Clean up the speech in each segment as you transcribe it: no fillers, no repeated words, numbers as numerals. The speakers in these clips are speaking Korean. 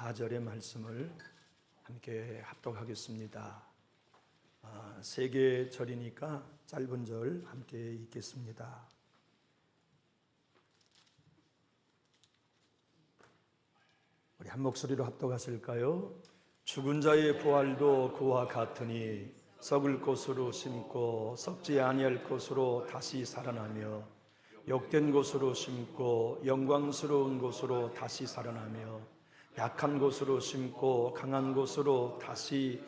4절의 말씀을 함께 합독하겠습니다. 세 개의 절이니까 짧은 절 함께 읽겠습니다. 우리 한 목소리로 합독하실까요? 죽은 자의 부활도 그와 같으니 썩을 곳으로 심고 썩지 아니할 곳으로 다시 살아나며 욕된 곳으로 심고 영광스러운 곳으로 다시 살아나며 약한 곳으로 심고 강한 곳으로 다시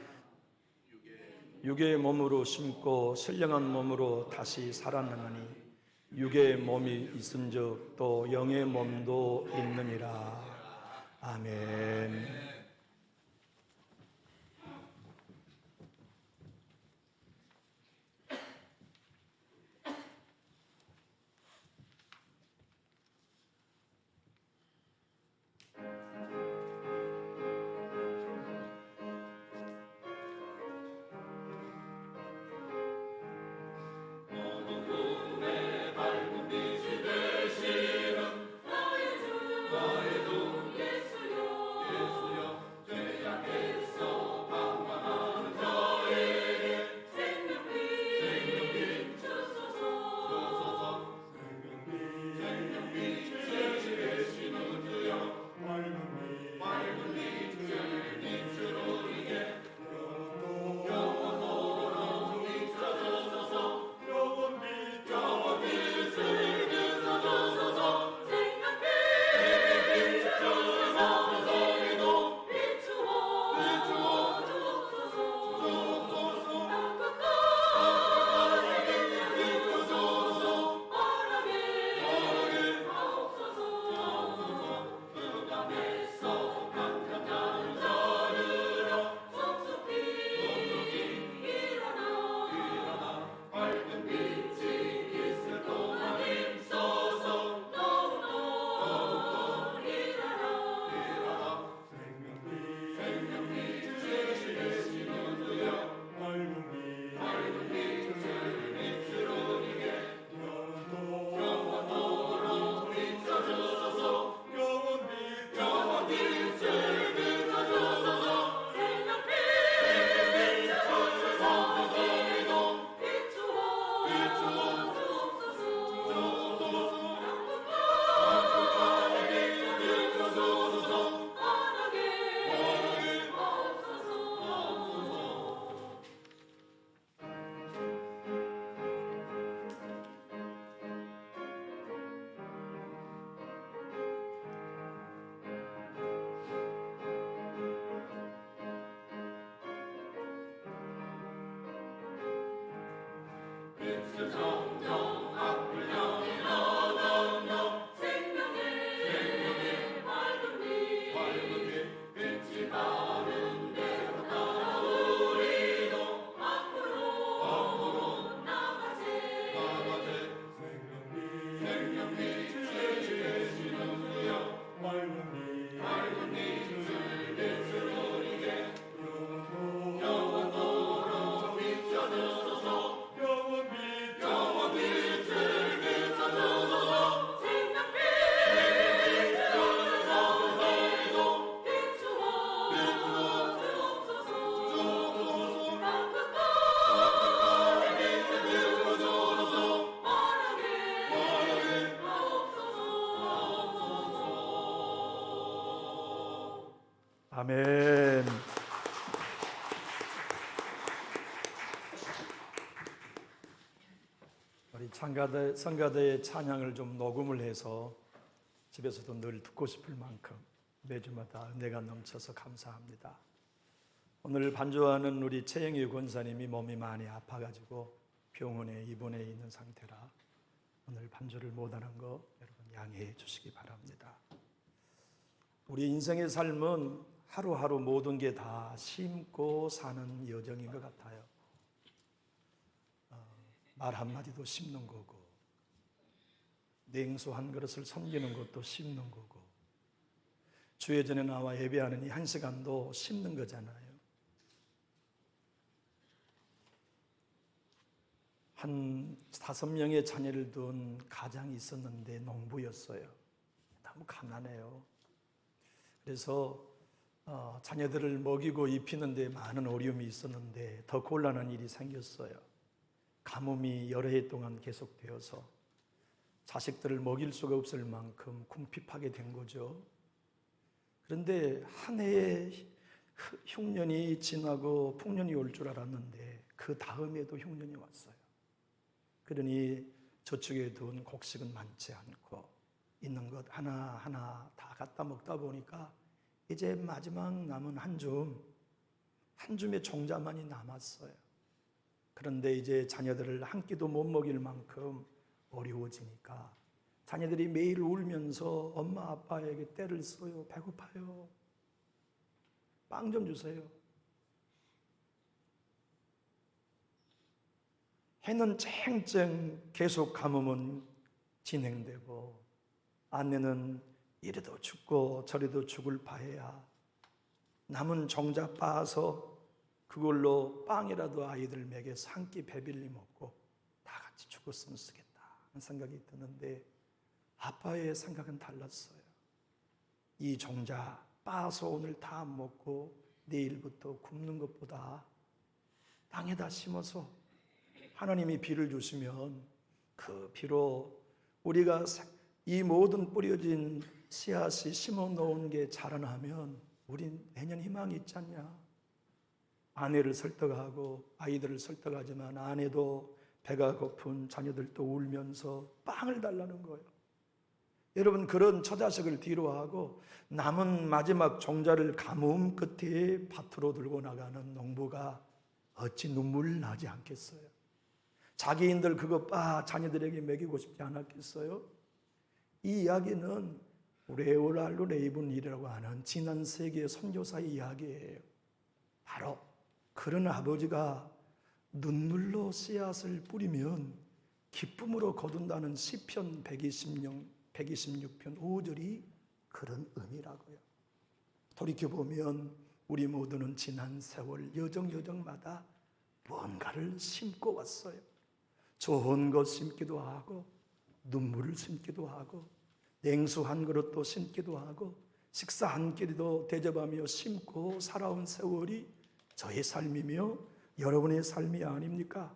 육의 몸으로 심고 신령한 몸으로 다시 살아나나니 육의 몸이 있은즉 또 영의 몸도 있느니라. 아멘. 아멘. 우리 성가대의 찬양을 좀 녹음을 해서 집에서도 늘 듣고 싶을 만큼 매주마다 은혜가 넘쳐서 감사합니다. 오늘 반주하는 우리 최영희 권사님이 몸이 많이 아파가지고 병원에 입원해 있는 상태라 오늘 반주를 못하는 거 여러분 양해해 주시기 바랍니다. 우리 인생의 삶은 하루하루 모든 게 다 심고 사는 여정인 것 같아요. 말 한마디도 심는 거고 냉수 한 그릇을 섬기는 것도 심는 거고 주의 전에 나와 예배하는 이 한 시간도 심는 거잖아요. 한 5명의 자녀를 둔 가장이 있었는데 농부였어요. 너무 가난해요. 그래서 자녀들을 먹이고 입히는 데 많은 어려움이 있었는데 더 곤란한 일이 생겼어요. 가뭄이 여러 해 동안 계속되어서 자식들을 먹일 수가 없을 만큼 궁핍하게 된 거죠. 그런데 한 해의 흉년이 지나고 풍년이 올 줄 알았는데 그 다음에도 흉년이 왔어요. 그러니 저축해 둔 곡식은 많지 않고 있는 것 하나하나 다 갖다 먹다 보니까 이제 마지막 남은 한 줌의 종자만이 남았어요. 그런데 이제 자녀들을 한 끼도 못 먹일 만큼 어려워지니까 자녀들이 매일 울면서 엄마 아빠에게 떼를 써요. 배고파요. 빵 좀 주세요. 해는 쨍쨍 계속 가뭄은 진행되고 아내는 이래도 죽고 저래도 죽을 바에야 남은 종자 빻아서 그걸로 빵이라도 아이들 먹여서 한 끼 배불리 먹고 다 같이 죽었으면 쓰겠다 하는 생각이 드는데 아빠의 생각은 달랐어요. 이 종자 빻아서 오늘 다 먹고 내일부터 굶는 것보다 땅에다 심어서 하나님이 비를 주시면 그 비로 우리가 이 모든 뿌려진 씨앗이 심어 놓은 게 자라나면 우린 내년 희망이 있지 않냐. 아내를 설득하고 아이들을 설득하지만 아내도 배가 고픈 자녀들도 울면서 빵을 달라는 거예요. 여러분, 그런 처자식을 뒤로하고 남은 마지막 종자를 가뭄 끝에 밭으로 들고 나가는 농부가 어찌 눈물 나지 않겠어요? 자기인들 그거 자녀들에게 먹이고 싶지 않았겠어요? 이 이야기는 레오날도 레이븐이라고 하는 지난 세기의 선교사의 이야기예요. 바로 그런 아버지가 눈물로 씨앗을 뿌리면 기쁨으로 거둔다는 시편 126편 5절이 그런 의미라고요. 돌이켜보면 우리 모두는 지난 세월 여정마다 뭔가를 심고 왔어요. 좋은 것 심기도 하고 눈물을 심기도 하고 냉수 한 그릇도 심기도 하고 식사 한 끼리도 대접하며 심고 살아온 세월이 저의 삶이며 여러분의 삶이 아닙니까?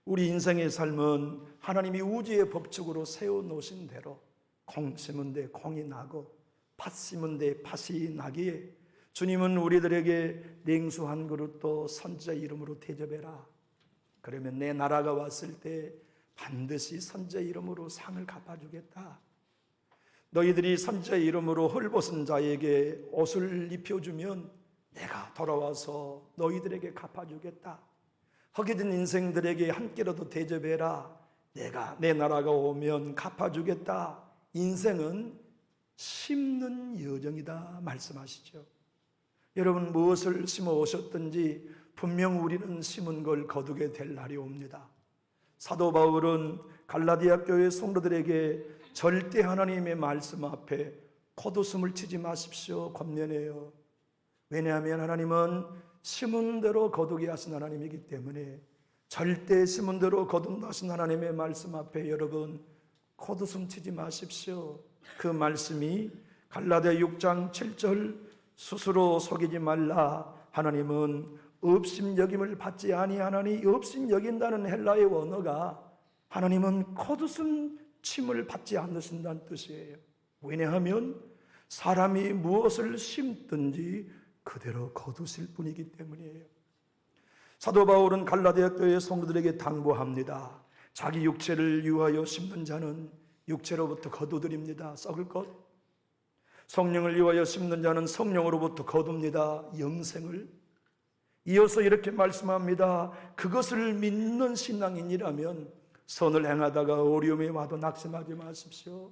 우리 인생의 삶은 하나님이 우주의 법칙으로 세워놓으신 대로 콩 심은 데 콩이 나고 팥 심은 데 팥이 나기에 주님은 우리들에게 냉수 한 그릇도 선지자 이름으로 대접해라. 그러면 내 나라가 왔을 때 반드시 선지자 이름으로 상을 갚아주겠다. 너희들이 선지자 이름으로 헐벗은 자에게 옷을 입혀주면 내가 돌아와서 너희들에게 갚아주겠다. 허기진 인생들에게 한 끼라도 대접해라. 내가 내 나라가 오면 갚아주겠다. 인생은 심는 여정이다 말씀하시죠. 여러분, 무엇을 심어 오셨든지 분명 우리는 심은 걸 거두게 될 날이 옵니다. 사도 바울은 갈라디아 교회 성도들에게 절대 하나님의 말씀 앞에 콧웃음을 치지 마십시오 권면해요. 왜냐하면 하나님은 심은 대로 거두게 하신 하나님이기 때문에 절대 심은 대로 거둔다 하신 하나님의 말씀 앞에 여러분 콧웃음 치지 마십시오. 그 말씀이 갈라디아 6장 7절 스스로 속이지 말라. 하나님은 업심여김을 받지 아니하나니 업심여긴다는 헬라의 원어가 하나님은 콧웃음 침을 받지 않으신다는 뜻이에요. 왜냐하면 사람이 무엇을 심든지 그대로 거두실 뿐이기 때문이에요. 사도 바울은 갈라디아 교회 성도들에게 당부합니다. 자기 육체를 위하여 심는 자는 육체로부터 거두드립니다. 썩을 것. 성령을 위하여 심는 자는 성령으로부터 거둡니다. 영생을. 이어서 이렇게 말씀합니다. 그것을 믿는 신앙인이라면 선을 행하다가 어려움이 와도 낙심하지 마십시오.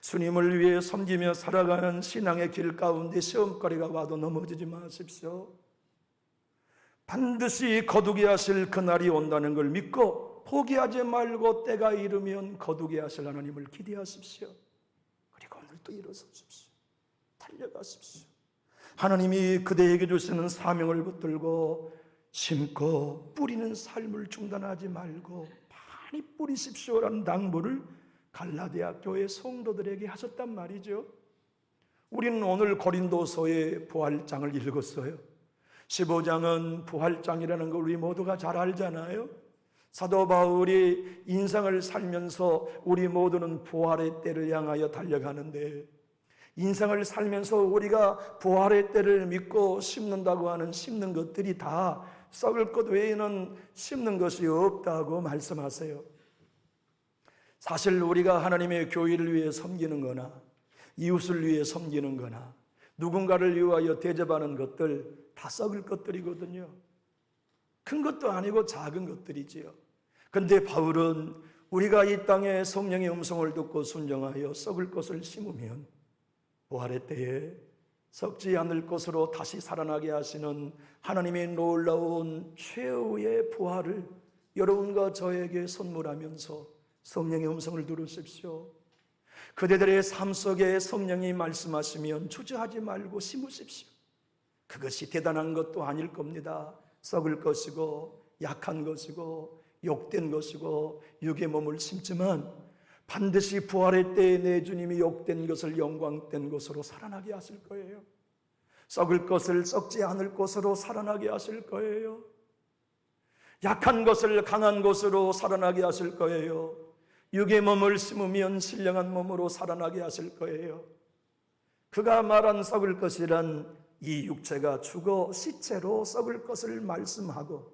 주님을 위해 섬기며 살아가는 신앙의 길 가운데 시험거리가 와도 넘어지지 마십시오. 반드시 거두게 하실 그날이 온다는 걸 믿고 포기하지 말고 때가 이르면 거두게 하실 하나님을 기대하십시오. 그리고 오늘도 일어서십시오. 달려가십시오. 하나님이 그대에게 주시는 사명을 붙들고 심고 뿌리는 삶을 중단하지 말고 많이 뿌리십시오라는 당부를 갈라디아 교회 성도들에게 하셨단 말이죠. 우리는 오늘 고린도서의 부활장을 읽었어요. 15장은 부활장이라는 걸 우리 모두가 잘 알잖아요. 사도 바울이 인생을 살면서 우리 모두는 부활의 때를 향하여 달려가는데, 인생을 살면서 우리가 부활의 때를 믿고 심는다고 하는 심는 것들이 다 썩을 것 외에는 심는 것이 없다고 말씀하세요. 사실 우리가 하나님의 교회를 위해 섬기는 거나 이웃을 위해 섬기는 거나 누군가를 위하여 대접하는 것들 다 썩을 것들이거든요. 큰 것도 아니고 작은 것들이지요. 근데 바울은 우리가 이 땅에 성령의 음성을 듣고 순종하여 썩을 것을 심으면 부활의 때에 썩지 않을 것으로 다시 살아나게 하시는 하나님의 놀라운 최후의 부활을 여러분과 저에게 선물하면서 성령의 음성을 들으십시오. 그대들의 삶 속에 성령이 말씀하시면 주저하지 말고 심으십시오. 그것이 대단한 것도 아닐 겁니다. 썩을 것이고 약한 것이고 욕된 것이고 육의 몸을 심지만 반드시 부활의 때에 내 주님이 욕된 것을 영광된 것으로 살아나게 하실 거예요. 썩을 것을 썩지 않을 것으로 살아나게 하실 거예요. 약한 것을 강한 것으로 살아나게 하실 거예요. 육의 몸을 심으면 신령한 몸으로 살아나게 하실 거예요. 그가 말한 썩을 것이란 이 육체가 죽어 시체로 썩을 것을 말씀하고,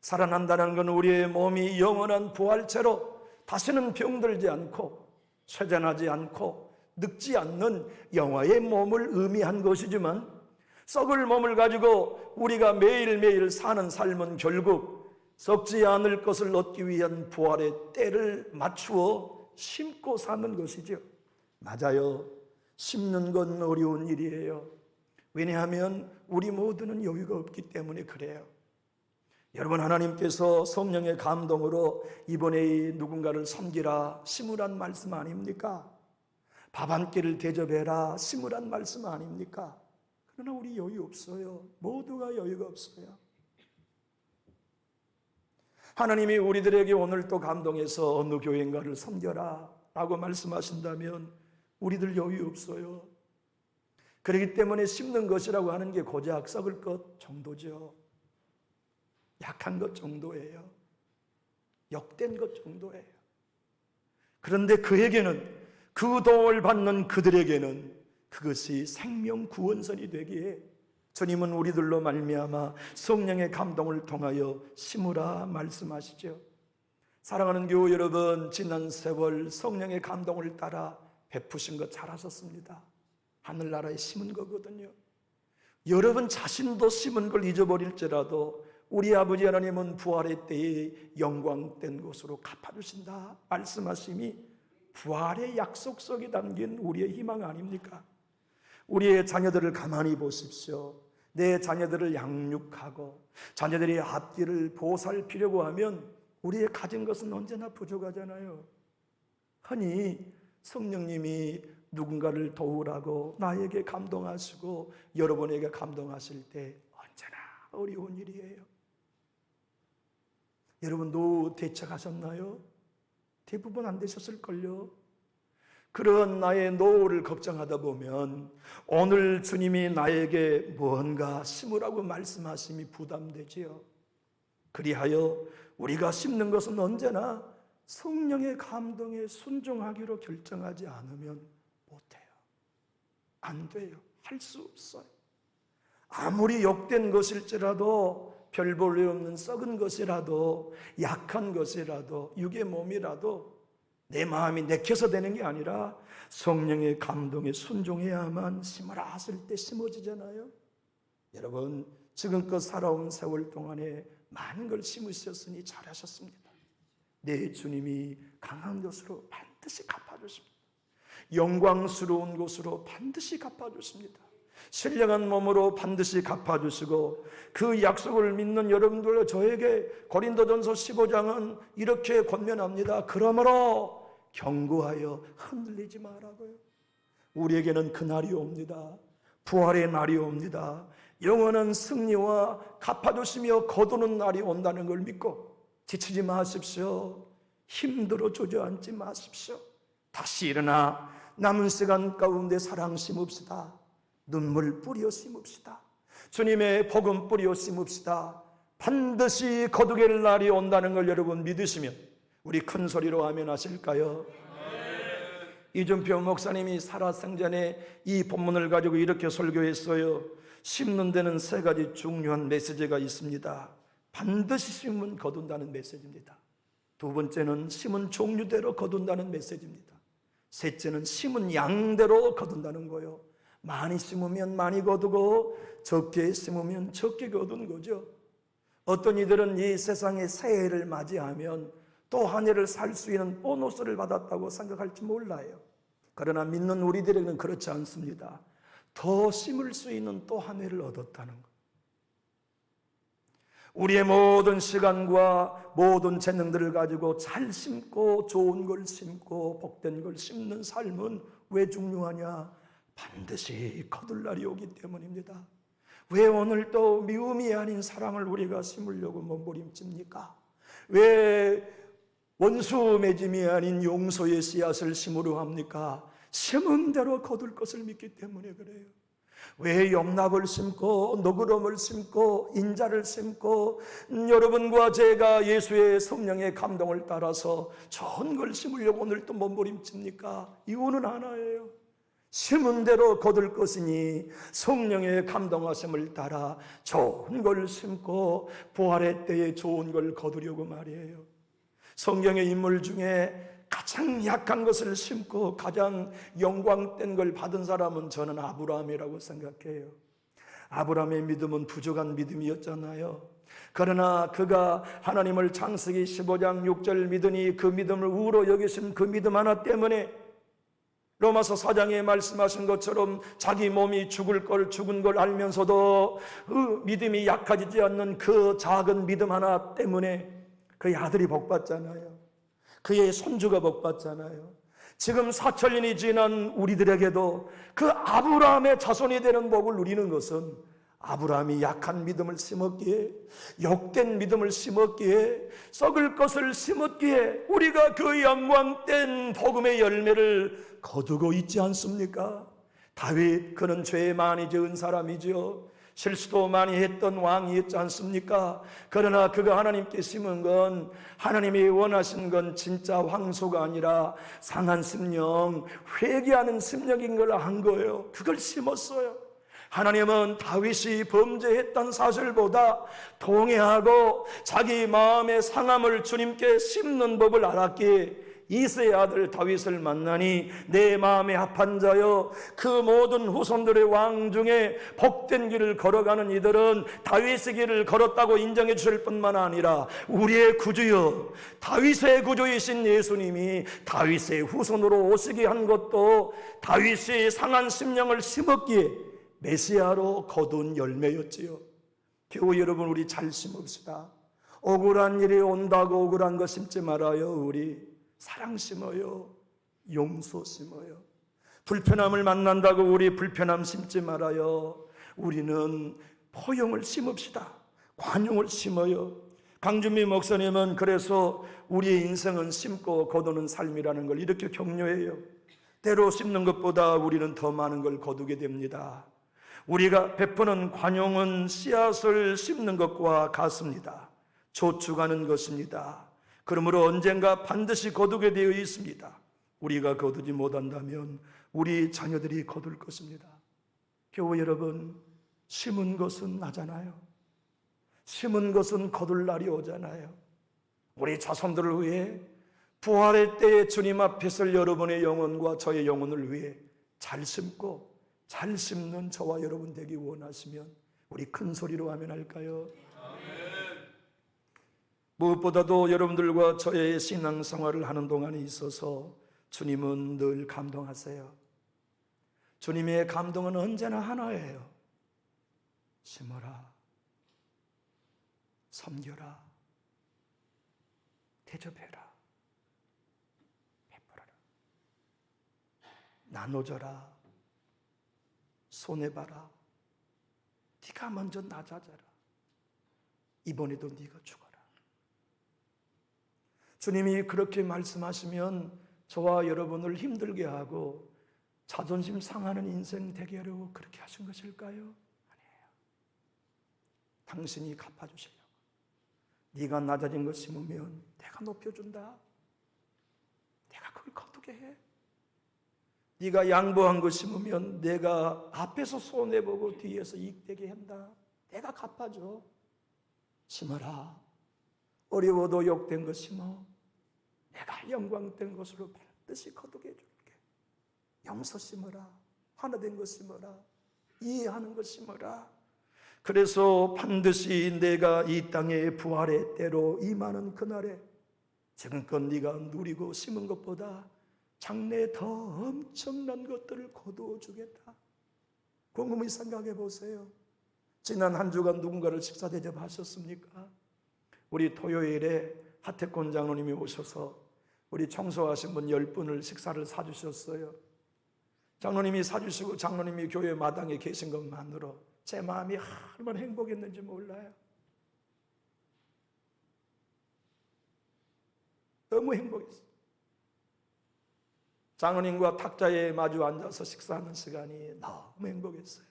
살아난다는 건 우리의 몸이 영원한 부활체로 다시는 병들지 않고 쇠잔하지 않고 늙지 않는 영화의 몸을 의미한 것이지만, 썩을 몸을 가지고 우리가 매일매일 사는 삶은 결국 썩지 않을 것을 얻기 위한 부활의 때를 맞추어 심고 사는 것이죠. 맞아요. 심는 건 어려운 일이에요. 왜냐하면 우리 모두는 여유가 없기 때문에 그래요. 여러분, 하나님께서 성령의 감동으로 이번에 누군가를 섬기라 심으란 말씀 아닙니까? 밥 한 끼를 대접해라 심으란 말씀 아닙니까? 그러나 우리 여유 없어요. 모두가 여유가 없어요. 하나님이 우리들에게 오늘 또 감동해서 어느 교회인가를 섬겨라 라고 말씀하신다면 우리들 여유 없어요. 그렇기 때문에 심는 것이라고 하는 게 고작 썩을 것 정도죠. 약한 것 정도예요. 욕된 것 정도예요. 그런데 그에게는, 그 도움을 받는 그들에게는 그것이 생명 구원선이 되기에 주님은 우리들로 말미암아 성령의 감동을 통하여 심으라 말씀하시죠. 사랑하는 교우 여러분, 지난 세월 성령의 감동을 따라 베푸신 것 잘하셨습니다. 하늘나라에 심은 거거든요. 여러분 자신도 심은 걸 잊어버릴지라도 우리 아버지 하나님은 부활의 때에 영광된 곳으로 갚아주신다 말씀하심이 부활의 약속 속에 담긴 우리의 희망 아닙니까? 우리의 자녀들을 가만히 보십시오. 내 자녀들을 양육하고 자녀들의 앞길을 보살피려고 하면 우리의 가진 것은 언제나 부족하잖아요. 흔히 성령님이 누군가를 도우라고 나에게 감동하시고 여러분에게 감동하실 때 언제나 어려운 일이에요. 여러분 노후 대처하셨나요? 대부분 안 되셨을걸요. 그런 나의 노후를 걱정하다 보면 오늘 주님이 나에게 무언가 심으라고 말씀하심이 부담되지요. 그리하여 우리가 심는 것은 언제나 성령의 감동에 순종하기로 결정하지 않으면 못해요. 안 돼요. 할 수 없어요. 아무리 욕된 것일지라도, 별 볼 일 없는 썩은 것이라도, 약한 것이라도, 육의 몸이라도 내 마음이 내켜서 되는 게 아니라 성령의 감동에 순종해야만 심으라 하실 때 심어지잖아요. 여러분 지금껏 살아온 세월 동안에 많은 걸 심으셨으니 잘하셨습니다. 내 주님이 강한 것으로 반드시 갚아주십니다. 영광스러운 것으로 반드시 갚아주십니다. 신령한 몸으로 반드시 갚아주시고, 그 약속을 믿는 여러분들과 저에게 고린도전서 15장은 이렇게 권면합니다. 그러므로 경고하여 흔들리지 말라고요. 우리에게는 그날이 옵니다. 부활의 날이 옵니다. 영원한 승리와 갚아주시며 거두는 날이 온다는 걸 믿고 지치지 마십시오. 힘들어 주저앉지 마십시오. 다시 일어나 남은 시간 가운데 사랑 심읍시다. 눈물 뿌려 심읍시다. 주님의 복음 뿌려 심읍시다. 반드시 거두게 날이 온다는 걸 여러분 믿으시면 우리 큰 소리로 아멘 하실까요? 이준표 목사님이 살아생전에 이 본문을 가지고 이렇게 설교했어요. 심는 데는 세 가지 중요한 메시지가 있습니다. 반드시 심으면 거둔다는 메시지입니다. 두 번째는 심은 종류대로 거둔다는 메시지입니다. 셋째는 심은 양대로 거둔다는 거예요. 많이 심으면 많이 거두고 적게 심으면 적게 거두는 거죠. 어떤 이들은 이 세상의 새해를 맞이하면 또 한 해를 살 수 있는 보너스를 받았다고 생각할지 몰라요. 그러나 믿는 우리들에게는 그렇지 않습니다. 더 심을 수 있는 또 한 해를 얻었다는 것. 우리의 모든 시간과 모든 재능들을 가지고 잘 심고 좋은 걸 심고 복된 걸 심는 삶은 왜 중요하냐? 반드시 거둘 날이 오기 때문입니다. 왜 오늘 또 미움이 아닌 사랑을 우리가 심으려고 몸부림칩니까? 왜 원수 맺음이 아닌 용서의 씨앗을 심으려 합니까? 심은 대로 거둘 것을 믿기 때문에 그래요. 왜 염납을 심고 너그러움을 심고 인자를 심고 여러분과 제가 예수의 성령의 감동을 따라서 좋은 걸 심으려고 오늘 또 몸부림칩니까? 이유는 하나예요. 심은 대로 거둘 것이니 성령의 감동하심을 따라 좋은 걸 심고 부활의 때에 좋은 걸 거두려고 말이에요. 성경의 인물 중에 가장 약한 것을 심고 가장 영광된 걸 받은 사람은 저는 아브라함이라고 생각해요. 아브라함의 믿음은 부족한 믿음이었잖아요. 그러나 그가 하나님을 창세기 15장 6절 믿으니 그 믿음을 우로 여기신 그 믿음 하나 때문에 로마서 4장에 말씀하신 것처럼 자기 몸이 죽은 걸 알면서도 그 믿음이 약해지지 않는 그 작은 믿음 하나 때문에 그의 아들이 복받잖아요. 그의 손주가 복받잖아요. 지금 4천년이 지난 우리들에게도 그 아브라함의 자손이 되는 복을 누리는 것은 아브라함이 약한 믿음을 심었기에, 욕된 믿음을 심었기에, 썩을 것을 심었기에 우리가 그 영광된 복음의 열매를 거두고 있지 않습니까? 다윗, 그는 죄 많이 지은 사람이죠. 실수도 많이 했던 왕이었지 않습니까? 그러나 그가 하나님께 심은 건, 하나님이 원하신 건 진짜 황소가 아니라 상한 심령, 회개하는 심령인 걸 한 거예요. 그걸 심었어요. 하나님은 다윗이 범죄했던 사실보다 통회하고 자기 마음의 상함을 주님께 심는 법을 알았기에 이새의 아들 다윗을 만나니 내 마음에 합한 자여, 그 모든 후손들의 왕 중에 복된 길을 걸어가는 이들은 다윗의 길을 걸었다고 인정해 주실 뿐만 아니라 우리의 구주여, 다윗의 구주이신 예수님이 다윗의 후손으로 오시게 한 것도 다윗이 상한 심령을 심었기에 메시아로 거둔 열매였지요. 교우 여러분, 우리 잘 심읍시다. 억울한 일이 온다고 억울한 거 심지 말아요. 우리 사랑 심어요. 용서 심어요. 불편함을 만난다고 우리 불편함 심지 말아요. 우리는 포용을 심읍시다. 관용을 심어요. 강준미 목사님은 그래서 우리의 인생은 심고 거두는 삶이라는 걸 이렇게 격려해요. 때로 심는 것보다 우리는 더 많은 걸 거두게 됩니다. 우리가 베푸는 관용은 씨앗을 심는 것과 같습니다. 저축하는 것입니다. 그러므로 언젠가 반드시 거두게 되어 있습니다. 우리가 거두지 못한다면 우리 자녀들이 거둘 것입니다. 교우 여러분, 심은 것은 나잖아요. 심은 것은 거둘 날이 오잖아요. 우리 자손들을 위해 부활의 때에 주님 앞에 설 여러분의 영혼과 저의 영혼을 위해 잘 심고 잘 심는 저와 여러분 되기 원하시면 우리 큰 소리로 아멘 할까요? 무엇보다도 여러분들과 저의 신앙생활을 하는 동안에 있어서 주님은 늘 감동하세요. 주님의 감동은 언제나 하나예요. 심어라, 섬겨라, 대접해라, 베풀어라, 나눠줘라, 손해봐라, 네가 먼저 낮아져라, 이번에도 네가 죽어라. 주님이 그렇게 말씀하시면 저와 여러분을 힘들게 하고 자존심 상하는 인생 되게 하려고 그렇게 하신 것일까요? 아니에요. 당신이 갚아주시려고. 네가 낮아진 것 심으면 내가 높여준다. 내가 그걸 거두게 해. 네가 양보한 것 심으면 내가 앞에서 손해보고 뒤에서 이익되게 한다. 내가 갚아줘. 심어라. 어려워도 욕된 것 심어. 내가 영광된 것으로 반드시 거두게 해줄게. 용서 심어라. 하나 된 것 심어라. 이해하는 것 심어라. 그래서 반드시 내가 이 땅의 부활의 때로 임하는 그날에 지금껏 네가 누리고 심은 것보다 장래에 더 엄청난 것들을 거두어 주겠다. 곰곰이 생각해 보세요. 지난 한 주간 누군가를 식사 대접하셨습니까? 우리 토요일에 하태권 장로님이 오셔서 우리 청소하신 분 10분을 식사를 사주셨어요. 장로님이 사주시고 장로님이 교회 마당에 계신 것만으로 제 마음이 얼마나 행복했는지 몰라요. 너무 행복했어요. 장로님과 탁자에 마주 앉아서 식사하는 시간이 너무 행복했어요.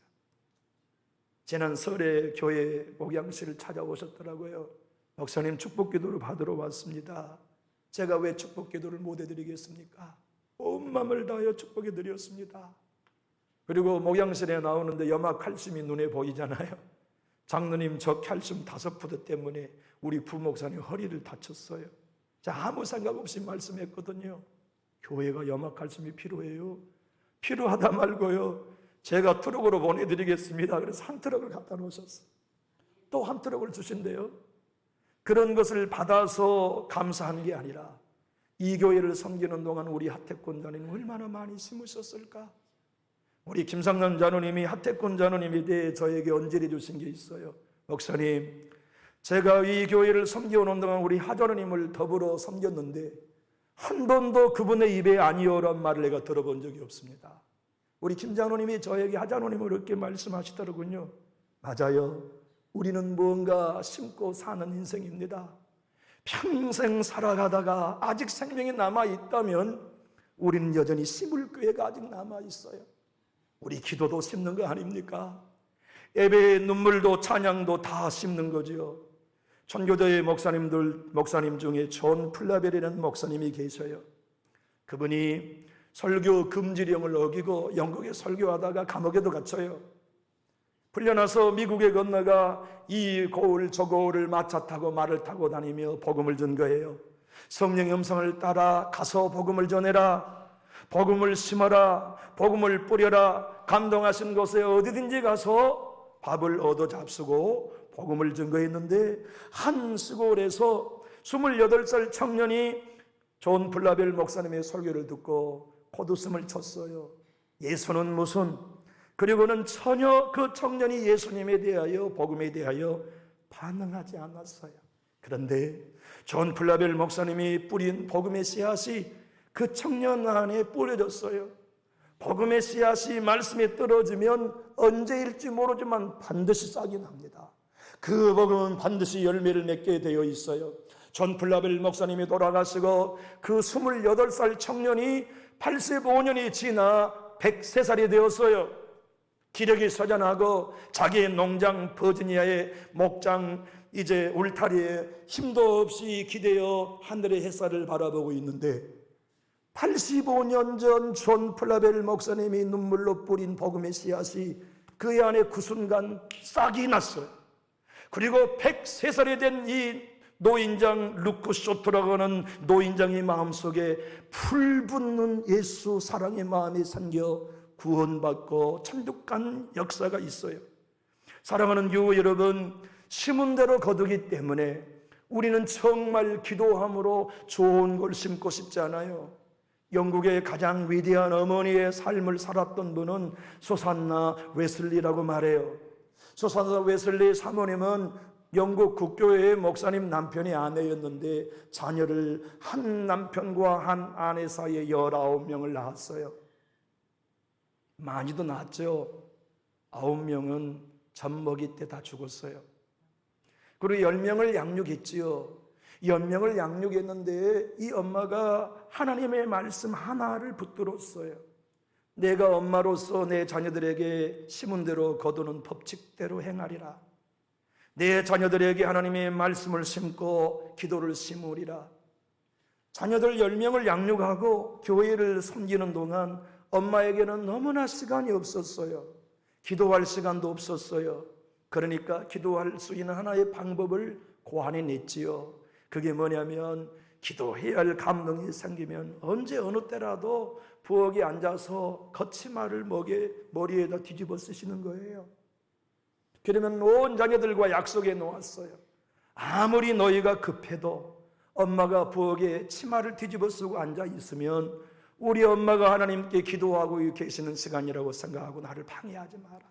지난 설에 교회 목양실을 찾아오셨더라고요. 목사님 축복 기도를 받으러 왔습니다. 제가 왜 축복 기도를 못 해드리겠습니까? 온 마음을 다하여 축복해 드렸습니다. 그리고 목양실에 나오는데 염화 칼슘이 눈에 보이잖아요. 장로님 저 칼슘 5푸드 때문에 우리 부목사님 허리를 다쳤어요. 자, 아무 생각 없이 말씀했거든요. 교회가 염화 칼슘이 필요해요. 필요하다 말고요. 제가 트럭으로 보내드리겠습니다. 그래서 한 트럭을 갖다 놓으셨어요. 또 한 트럭을 주신대요. 그런 것을 받아서 감사한 게 아니라 이 교회를 섬기는 동안 우리 하태권 자녀님 얼마나 많이 심으셨을까? 우리 김상남 자녀님이 하태권 자녀님에 대해 저에게 언질해 주신 게 있어요. 목사님, 제가 이 교회를 섬겨오는 동안 우리 하자님을 더불어 섬겼는데 한 번도 그분의 입에 아니오란 말을 내가 들어본 적이 없습니다. 우리 김장로님이 저에게 하자노님을 그렇게 말씀하시더군요. 맞아요. 우리는 무언가 심고 사는 인생입니다. 평생 살아가다가 아직 생명이 남아있다면 우리는 여전히 심을 꾀가 아직 남아있어요. 우리 기도도 심는 거 아닙니까? 예배의 눈물도 찬양도 다 심는 거죠. 전교도의 목사님 중에 존 플라벨이라는 목사님이 계셔요. 그분이 설교 금지령을 어기고 영국에 설교하다가 감옥에도 갇혀요. 풀려나서 미국에 건너가 이 고을 저 고을을 마차 타고 말을 타고 다니며 복음을 전 거예요. 성령의 음성을 따라 가서 복음을 전해라. 복음을 심어라. 복음을 뿌려라. 감동하신 곳에 어디든지 가서 밥을 얻어 잡수고 복음을 증거했는데 한 시골에서 28살 청년이 존 블라벨 목사님의 설교를 듣고 콧웃음을 쳤어요. 예수는 무슨? 그리고는 전혀 그 청년이 예수님에 대하여 복음에 대하여 반응하지 않았어요. 그런데 존 블라벨 목사님이 뿌린 복음의 씨앗이 그 청년 안에 뿌려졌어요. 복음의 씨앗이 말씀에 떨어지면 언제일지 모르지만 반드시 싹이 납니다. 그 복음은 반드시 열매를 맺게 되어 있어요. 존 블라벨 목사님이 돌아가시고 그 28살 청년이 85년이 지나 103살이 되었어요. 기력이 쇠잔하고 자기의 농장 버지니아의 목장 이제 울타리에 힘도 없이 기대어 하늘의 햇살을 바라보고 있는데 85년 전 존 플라벨 목사님이 눈물로 뿌린 복음의 씨앗이 그의 안에 그 순간 싹이 났어요. 그리고 103살이 된 이 노인장 루크 쇼트라고 하는 노인장의 마음속에 풀붙는 예수 사랑의 마음이 생겨 구원받고 천국간 역사가 있어요. 사랑하는 교우 여러분, 심은 대로 거두기 때문에 우리는 정말 기도함으로 좋은 걸 심고 싶지 않아요. 영국의 가장 위대한 어머니의 삶을 살았던 분은 소산나 웨슬리라고 말해요. 소산나 웨슬리 사모님은 영국 국교회의 목사님 남편이 아내였는데 자녀를 한 남편과 한 아내 사이에 19명을 낳았어요. 많이도 낳았죠. 9명은 젖먹이 때 다 죽었어요. 그리고 10명을 양육했지요. 10명을 양육했는데 이 엄마가 하나님의 말씀 하나를 붙들었어요. 내가 엄마로서 내 자녀들에게 심은 대로 거두는 법칙대로 행하리라. 내 자녀들에게 하나님의 말씀을 심고 기도를 심으리라. 자녀들 10명을 양육하고 교회를 섬기는 동안 엄마에게는 너무나 시간이 없었어요. 기도할 시간도 없었어요. 그러니까 기도할 수 있는 하나의 방법을 고안해냈지요. 그게 뭐냐면 기도해야 할 감동이 생기면 언제 어느 때라도 부엌에 앉아서 거치말을 머리에다 뒤집어 쓰시는 거예요. 그러면 온 자녀들과 약속해 놓았어요. 아무리 너희가 급해도 엄마가 부엌에 치마를 뒤집어 쓰고 앉아 있으면 우리 엄마가 하나님께 기도하고 계시는 시간이라고 생각하고 나를 방해하지 마라.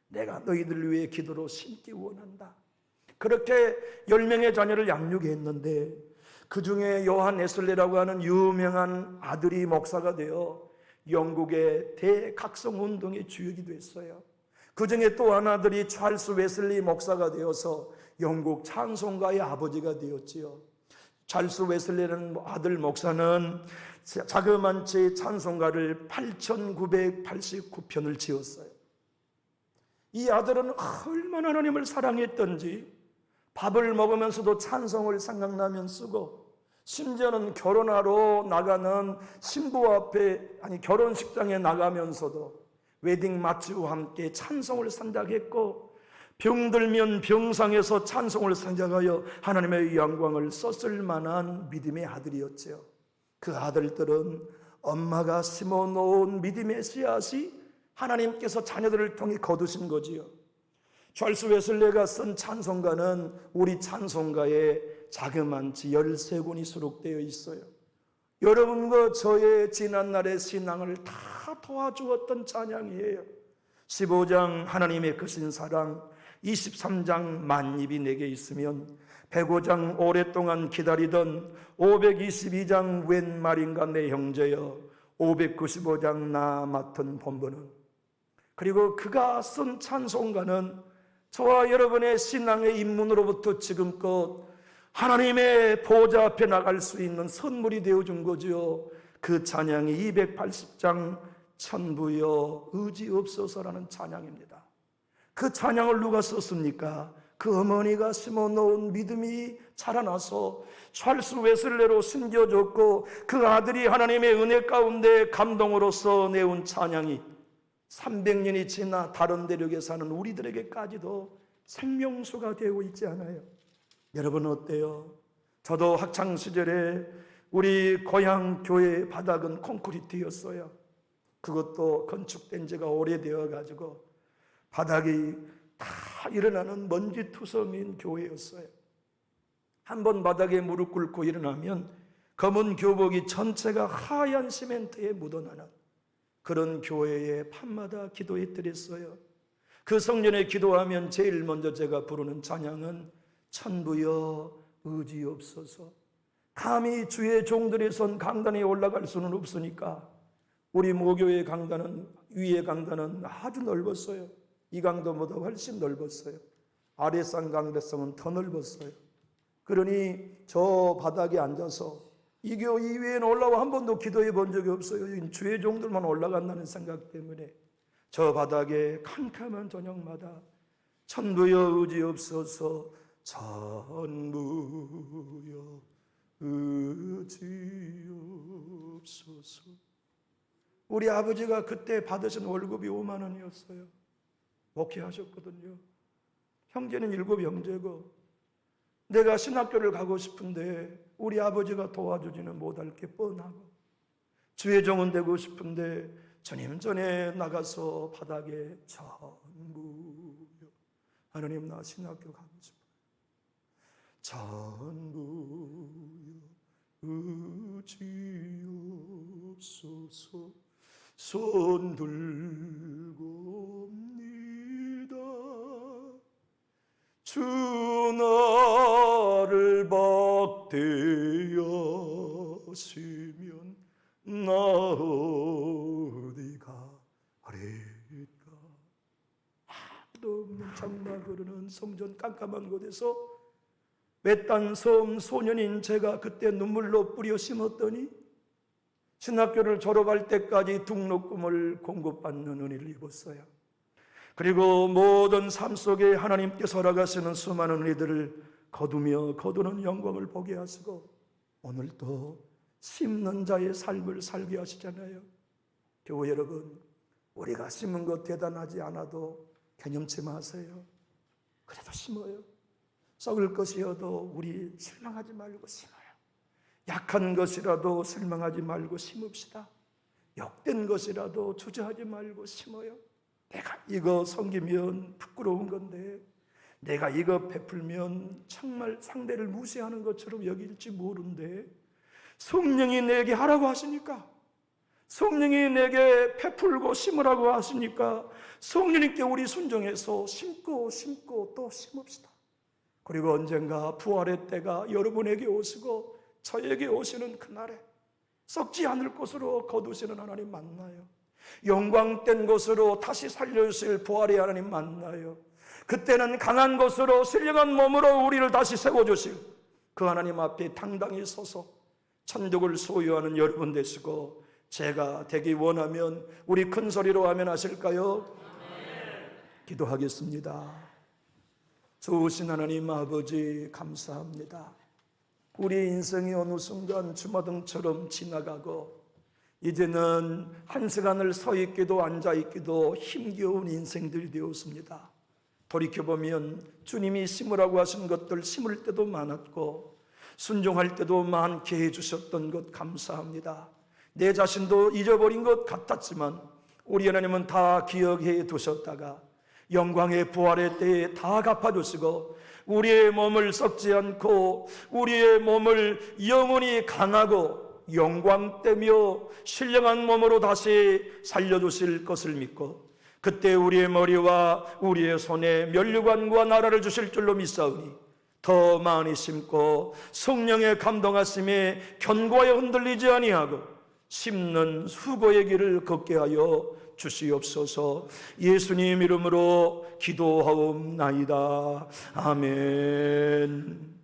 내가 너희들 위해 기도로 심기 원한다. 그렇게 10명의 자녀를 양육했는데 그 중에 요한 웨슬리라고 하는 유명한 아들이 목사가 되어 영국의 대각성운동의 주역이 됐어요. 그 중에 또 한 아들이 찰스 웨슬리 목사가 되어서 영국 찬송가의 아버지가 되었지요. 찰스 웨슬리라는 아들 목사는 자그만치 찬송가를 8,989편을 지었어요. 이 아들은 얼마나 하나님을 사랑했던지 밥을 먹으면서도 찬송을 생각나면 쓰고, 심지어는 결혼하러 나가는 신부 앞에 결혼식장에 나가면서도 웨딩 마치와 함께 찬송을 선작했고, 병들면 병상에서 찬송을 선작하여 하나님의 영광을 썼을 만한 믿음의 아들이었죠. 그 아들들은 엄마가 심어놓은 믿음의 씨앗이 하나님께서 자녀들을 통해 거두신 거지요. 찰스 웨슬리가 쓴 찬송가는 우리 찬송가에 자그만치 13권이 수록되어 있어요. 여러분과 저의 지난날의 신앙을 다 도와주었던 찬양이에요. 15장 하나님의 크신 사랑, 23장 만입이 내게 있으면, 105장 오랫동안 기다리던, 522장 웬 말인가 내 형제여, 595장 나 맡은 본분은. 그리고 그가 쓴 찬송가는 저와 여러분의 신앙의 입문으로부터 지금껏 하나님의 보좌 앞에 나갈 수 있는 선물이 되어준 거지요. 그 찬양이 280장 천부여 의지없소서라는 찬양입니다. 그 찬양을 누가 썼습니까? 그 어머니가 심어놓은 믿음이 자라나서 찰스 웨슬레로 숨겨졌고, 그 아들이 하나님의 은혜 가운데 감동으로서 내온 찬양이 300년이 지나 다른 대륙에 사는 우리들에게까지도 생명수가 되고 있지 않아요? 여러분 어때요? 저도 학창시절에 우리 고향 교회 바닥은 콘크리트였어요. 그것도 건축된 지가 오래되어 가지고 바닥이 다 일어나는 먼지투성인 교회였어요. 한번 바닥에 무릎 꿇고 일어나면 검은 교복이 전체가 하얀 시멘트에 묻어나는 그런 교회에 밤마다 기도해 드렸어요. 그 성전에 기도하면 제일 먼저 제가 부르는 찬양은 천부여 의지없소서. 감히 주의 종들이 선 강단에 올라갈 수는 없으니까 우리 모교의 강단은, 위의 강단은 아주 넓었어요. 이 강도보다 훨씬 넓었어요. 아래산 강대성은 더 넓었어요. 그러니 저 바닥에 앉아서 이 위에는 올라와 한 번도 기도해 본 적이 없어요. 주의 종들만 올라간다는 생각 때문에 저 바닥에 캄캄한 저녁마다 천부여 의지없소서, 천부여 의지없소서. 우리 아버지가 그때 받으신 월급이 5만 원이었어요. 목회하셨거든요. 형제는 7 형제고, 내가 신학교를 가고 싶은데 우리 아버지가 도와주지는 못할 게 뻔하고, 주의 종은 되고 싶은데 주님 전에 나가서 바닥에 천부여, 하나님 나 신학교 가고 싶어요. 천부여 의지없소서, 손 들고 옵니다. 주 나를 박대하시면 나 어디 가리까. 아무도 없는 장막 흐르는 성전 깜깜한 곳에서 외딴 섬 소년인 제가 그때 눈물로 뿌려 심었더니 신학교를 졸업할 때까지 등록금을 공급받는 은혜를 입었어요. 그리고 모든 삶 속에 하나님께서 허락하시는 수많은 은혜들을 거두며 거두는 영광을 보게 하시고 오늘도 심는 자의 삶을 살게 하시잖아요. 교회 여러분, 우리가 심은 것 대단하지 않아도 개념치 마세요. 그래도 심어요. 썩을 것이어도 우리 실망하지 말고 심어요. 약한 것이라도 실망하지 말고 심읍시다. 욕된 것이라도 주저하지 말고 심어요. 내가 이거 섬기면 부끄러운 건데, 내가 이거 베풀면 정말 상대를 무시하는 것처럼 여길지 모르는데 성령이 내게 하라고 하시니까, 성령이 내게 베풀고 심으라고 하시니까 성령님께 우리 순종해서 심고 또 심읍시다. 그리고 언젠가 부활의 때가 여러분에게 오시고 저에게 오시는 그날에 썩지 않을 것으로 거두시는 하나님 만나요. 영광된 것으로 다시 살려주실 부활의 하나님 만나요. 그때는 강한 것으로 신령한 몸으로 우리를 다시 세워주실 그 하나님 앞에 당당히 서서 천국을 소유하는 여러분 되시고 제가 되기 원하면 우리 큰 소리로 아멘 하실까요? 기도하겠습니다. 좋으신 하나님 아버지 감사합니다. 우리 인생이 어느 순간 주마등처럼 지나가고 이제는 한 시간을 서 있기도 앉아 있기도 힘겨운 인생들이 되었습니다. 돌이켜보면 주님이 심으라고 하신 것들 심을 때도 많았고 순종할 때도 많게 해주셨던 것 감사합니다. 내 자신도 잊어버린 것 같았지만 우리 하나님은 다 기억해 두셨다가 영광의 부활의 때에 다 갚아주시고 우리의 몸을 썩지 않고 우리의 몸을 영원히 강하고 영광되며 신령한 몸으로 다시 살려주실 것을 믿고 그때 우리의 머리와 우리의 손에 면류관과 나라를 주실 줄로 믿사오니 더 많이 심고 성령의 감동하심에 견고하여 흔들리지 아니하고 심는 수고의 길을 걷게 하여 주시옵소서. 예수님 이름으로 기도하옵나이다. 아멘.